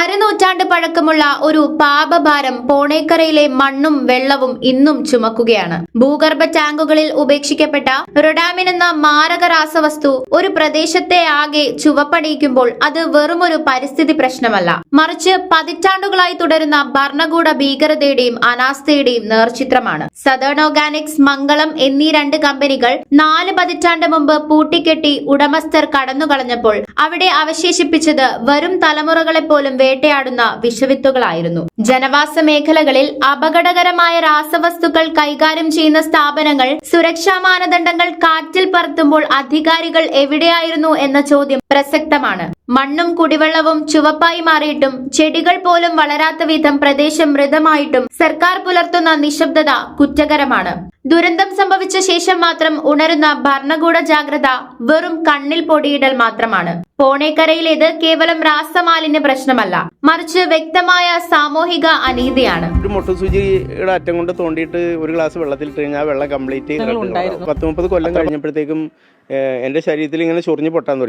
അരനൂറ്റാണ്ട് പഴക്കമുള്ള ഒരു പാപഭാരം പോണേക്കരയിലെ മണ്ണും വെള്ളവും ഇന്നും ചുമക്കുകയാണ്. ഭൂഗർഭ ടാങ്കുകളിൽ ഉപേക്ഷിക്കപ്പെട്ട റൊഡാമിൻ എന്ന മാരക രാസവസ്തു ഒരു പ്രദേശത്തെ ആകെ ചുവപ്പണിയിക്കുമ്പോൾ അത് വെറുമൊരു പരിസ്ഥിതി പ്രശ്നമല്ല, മറിച്ച് പതിറ്റാണ്ടുകളായി തുടരുന്ന ഭരണകൂട ഭീകരതയുടെയും അനാസ്ഥയുടെയും നേർചിത്രമാണ്. സദേൺ ഓർഗാനിക്സ്, മംഗളം എന്നീ രണ്ട് കമ്പനികൾ 4 പതിറ്റാണ്ട് മുമ്പ് പൂട്ടിക്കെട്ടി ഉടമസ്ഥർ കടന്നുകളഞ്ഞപ്പോൾ അവിടെ അവശേഷിപ്പിച്ചത് വരും തലമുറകളെ പോലും വേട്ടയാടുന്ന വിഷവിത്തുകളായിരുന്നു. ജനവാസ മേഖലകളിൽ അപകടകരമായ രാസവസ്തുക്കൾ കൈകാര്യം ചെയ്യുന്ന സ്ഥാപനങ്ങൾ സുരക്ഷാ മാനദണ്ഡങ്ങൾ കാറ്റിൽ പറത്തുമ്പോൾ അധികാരികൾ എവിടെയായിരുന്നു എന്ന ചോദ്യം പ്രസക്തമാണ്. മണ്ണും കുടിവെള്ളവും ചുവപ്പായി മാറിയിട്ടും ചെടികൾ പോലും വളരാത്ത വിധം പ്രദേശം മൃതമായിട്ടും സർക്കാർ പുലർത്തുന്ന നിശബ്ദത കുറ്റകരമാണ്. ദുരന്തം സംഭവിച്ച ശേഷം മാത്രം ഉണരുന്ന ഭരണകൂട ജാഗ്രത വെറും കണ്ണിൽ പൊടിയിടൽ മാത്രമാണ്. പോണേക്കരയിലേത് കേവലം രാസമാലിന്യ പ്രശ്നമല്ല, മറിച്ച് വ്യക്തമായ സാമൂഹിക അനീതിയാണ്. ഒരു മുട്ടുസൂചിയുടെ അറ്റം കൊണ്ട് തോണ്ടിയിട്ട് ഒരു ഗ്ലാസ് വെള്ളത്തിലിട്ട് കഴിഞ്ഞാൽ വെള്ളം കംപ്ലീറ്റ് 10-30 കൊല്ലം കഴിഞ്ഞപ്പോഴത്തേക്കും എൻ്റെ ശരീരത്തിൽ ഇങ്ങനെ ചൊറിഞ്ഞു പൊട്ടാൻ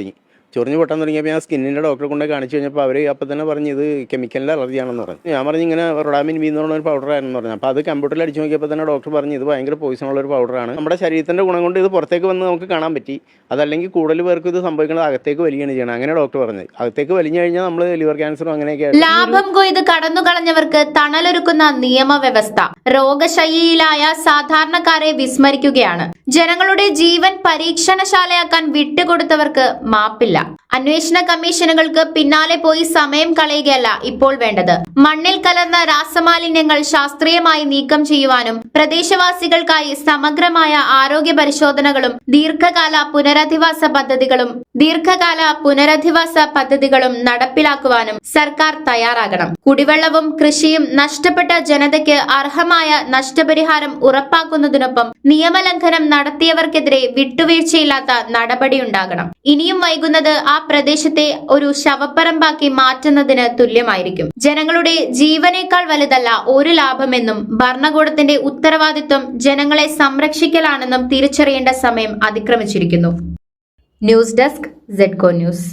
തുടങ്ങിയപ്പോൾ ഞാൻ സ്കിന്നിൻ്റെ ഡോക്ടറെ കൊണ്ട് കാണിച്ചു കഴിഞ്ഞപ്പോൾ അവർ അപ്പം തന്നെ പറഞ്ഞു ഇത് കെമിക്കലിൻ്റെ അലർജിയാണെന്ന് പറഞ്ഞു. ഞാൻ പറഞ്ഞു ഇങ്ങനെ റൊഡാമിൻ ബി എന്ന് പറഞ്ഞ ഒരു പൗഡറാണെന്ന് പറഞ്ഞു. അപ്പോൾ അത് കമ്പ്യൂട്ടറിൽ അടിച്ചു നോക്കിയപ്പോൾ തന്നെ ഡോക്ടർ പറഞ്ഞു ഇത് ഭയങ്കര പോയിസണുള്ള ഒരു പൗഡറാണ്. നമ്മുടെ ശരീരത്തിൻ്റെ ഗുണം കൊണ്ട് ഇത് പുറത്തേക്ക് വന്ന് നമുക്ക് കാണാൻ പറ്റി. അതല്ലെങ്കിൽ കൂടുതൽ പേർക്ക് ഇത് സംഭവിക്കുന്നത് അകത്തേക്ക് വലിയാണ് ചെയ്യണം. അങ്ങനെ ഡോക്ടർ പറഞ്ഞത് അകത്തേക്ക് വലിഞ്ഞു കഴിഞ്ഞാൽ നമ്മൾ ലിവർ ക്യാൻസറും അങ്ങനെയൊക്കെ. ലാഭം കൊയ്ത് കടന്നുകളഞ്ഞവർക്ക് തണലൊരുക്കുന്ന നിയമവ്യവസ്ഥ രോഗശയ്യയിലായ സാധാരണക്കാരെ വിസ്മരിക്കുകയാണ്. ജനങ്ങളുടെ ജീവൻ പരീക്ഷണശാലയാക്കാൻ വിട്ടുകൊടുത്തവർക്ക് മാപ്പില്ല. അന്വേഷണ കമ്മീഷനുകൾക്ക് പിന്നാലെ പോയി സമയം കളയുകയല്ല ഇപ്പോൾ വേണ്ടത്. മണ്ണിൽ കലർന്ന രാസമാലിന്യങ്ങൾ ശാസ്ത്രീയമായി നീക്കം ചെയ്യുവാനും പ്രദേശവാസികൾക്കായി സമഗ്രമായ ആരോഗ്യ പരിശോധനകളും ദീർഘകാല പുനരധിവാസ പദ്ധതികളും നടപ്പിലാക്കുവാനും സർക്കാർ തയ്യാറാകണം. കുടിവെള്ളവും കൃഷിയും നഷ്ടപ്പെട്ട ജനതയ്ക്ക് അർഹമായ നഷ്ടപരിഹാരം ഉറപ്പാക്കുന്നതിനൊപ്പം നിയമലംഘനം നടത്തിയവർക്കെതിരെ വിട്ടുവീഴ്ചയില്ലാത്ത നടപടിയുണ്ടാകണം. ഇനിയും വൈകുന്നത് ആ പ്രദേശത്തെ ഒരു ശവപ്പറമ്പാക്കി മാറ്റുന്നതിന് തുല്യമായിരിക്കും. ജനങ്ങളുടെ ജീവനേക്കാൾ വലുതല്ല ഒരു ലാഭമെന്നും ഭരണകൂടത്തിന്റെ ഉത്തരവാദിത്വം ജനങ്ങളെ സംരക്ഷിക്കലാണെന്നും തിരിച്ചറിയേണ്ട സമയം അതിക്രമിച്ചിരിക്കുന്നു. News desk ZEDCO news.